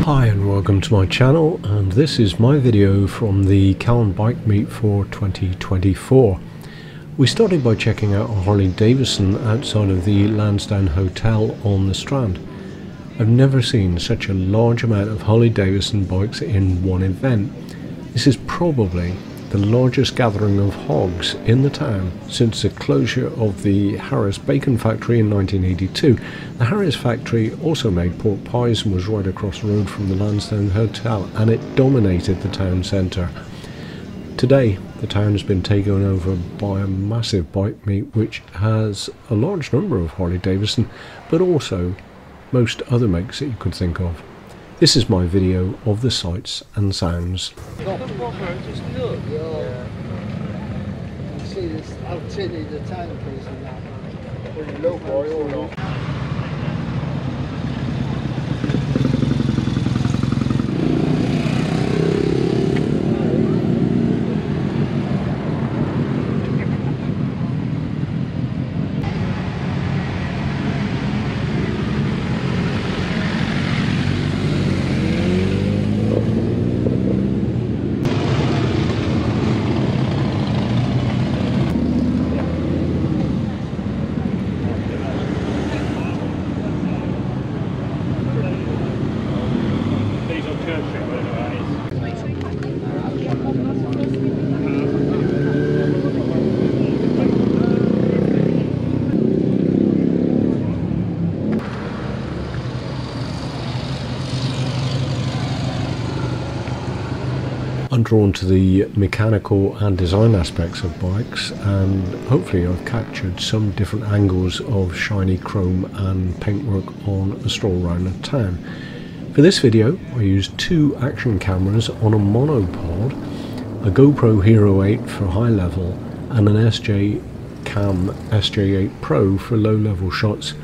Hi and welcome to my channel, and this is my video from the Calne Bike Meet for 2024. We started by checking out a Harley Davidson outside of the Lansdowne Hotel on the Strand. I've never seen such a large amount of Harley Davidson bikes in one event. This is probably the largest gathering of hogs in the town since the closure of the Harris Bacon Factory in 1982. The Harris factory also made pork pies and was right across the road from the Lansdowne Hotel, and it dominated the town centre. Today the town has been taken over by a massive bike meet which has a large number of Harley Davidson, but also most other makes that you could think of. This is my video of the sights and sounds. See this how tinny the tank is and that. Pretty low boy or not. I'm drawn to the mechanical and design aspects of bikes, and hopefully I've captured some different angles of shiny chrome and paintwork on a stroll around the town. For this video I used two action cameras on a monopod, a GoPro Hero 8 for high level and an SJ Cam SJ8 Pro for low level shots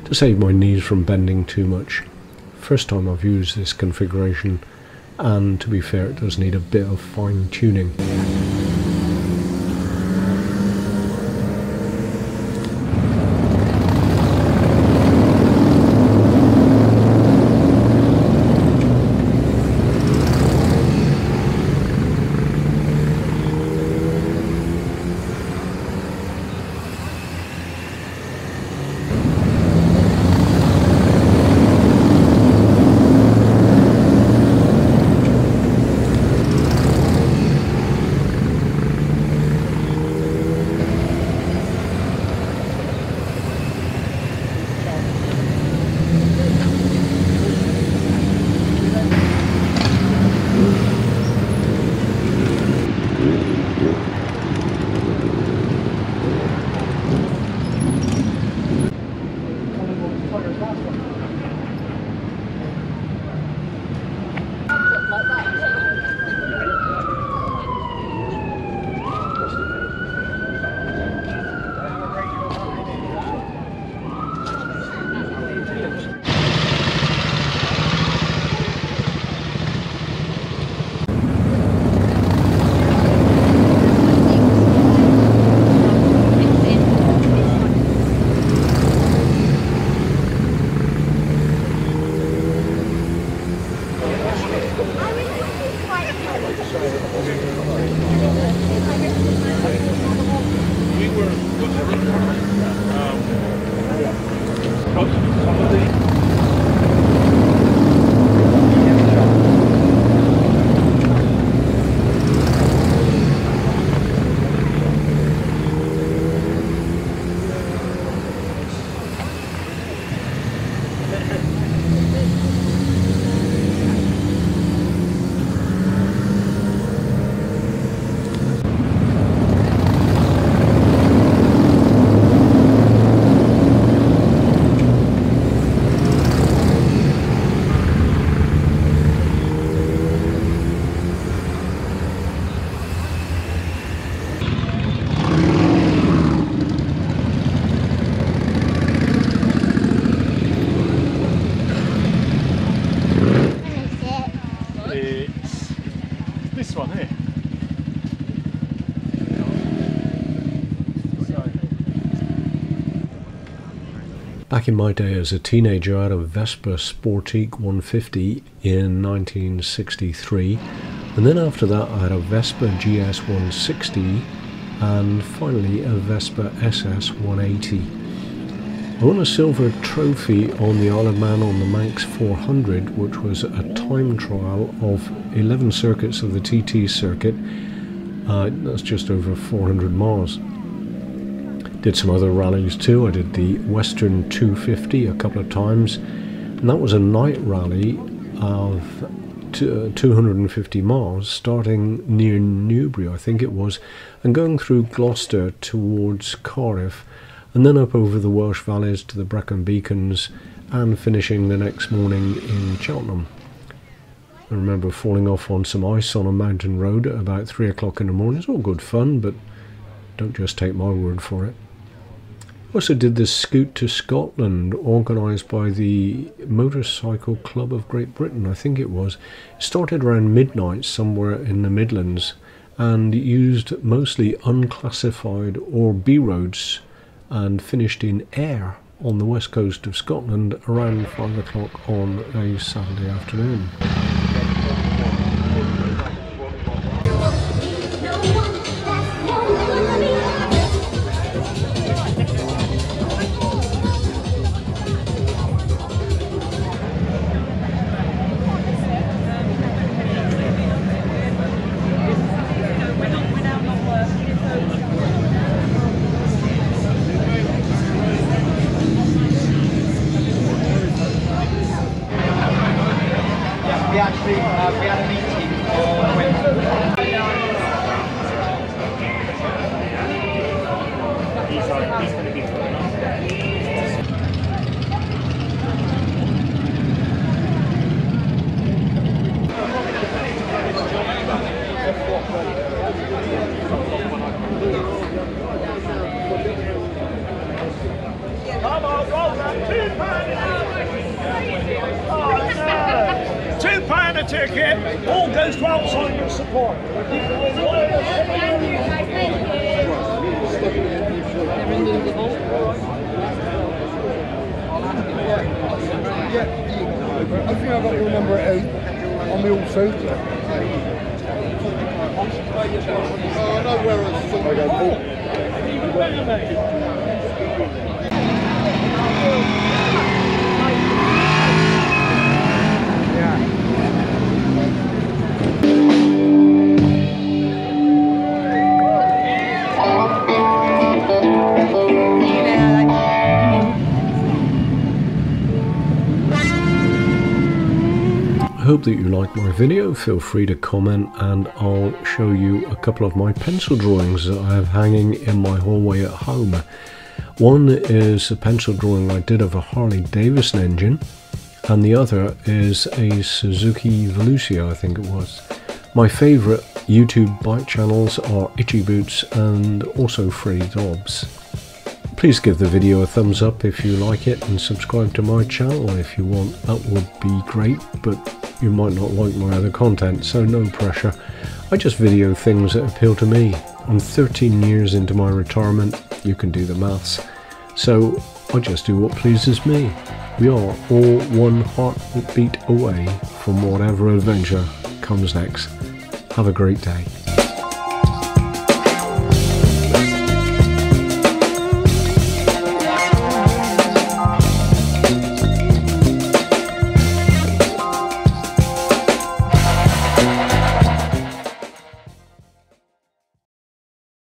to save my knees from bending too much. First time I've used this configuration, and to be fair, it does need a bit of fine tuning. Back in my day as a teenager, I had a Vespa Sportique 150 in 1963, and then after that I had a Vespa GS 160 and finally a Vespa SS 180. I won a silver trophy on the Isle of Man on the Manx 400, which was a time trial of 11 circuits of the TT circuit. That's just over 400 miles. Did some other rallies too. I did the Western 250 a couple of times, and that was a night rally of 250 miles, starting near Newbury, I think it was, and going through Gloucester towards Cardiff, and then up over the Welsh valleys to the Brecon Beacons, and finishing the next morning in Cheltenham. I remember falling off on some ice on a mountain road at about 3 o'clock in the morning. It's all good fun, but don't just take my word for it. Also did the Scoot to Scotland, organised by the Motorcycle Club of Great Britain, I think it was. It started around midnight somewhere in the Midlands and used mostly unclassified or B roads, and finished in Ayr on the west coast of Scotland around 5 o'clock on a Saturday afternoon. We had a meeting on Wednesday. He's going to be Come on, roll that £2 a ticket, all goes to Alzheimer's support. I think I got your number 8 on the all suit. Oh, I know where it's from. I go, I hope that you liked my video. Feel free to comment and I'll show you a couple of my pencil drawings that I have hanging in my hallway at home. One is a pencil drawing I did of a Harley Davidson engine, and the other is a Suzuki Velocia, I think it was. My favourite YouTube bike channels are Itchy Boots and also Freddy Dobbs. Please give the video a thumbs up if you like it, and subscribe to my channel if you want. That would be great, but you might not like my other content, so no pressure. I just video things that appeal to me. I'm 13 years into my retirement, you can do the maths. So I just do what pleases me. We are all one heartbeat away from whatever adventure comes next. Have a great day.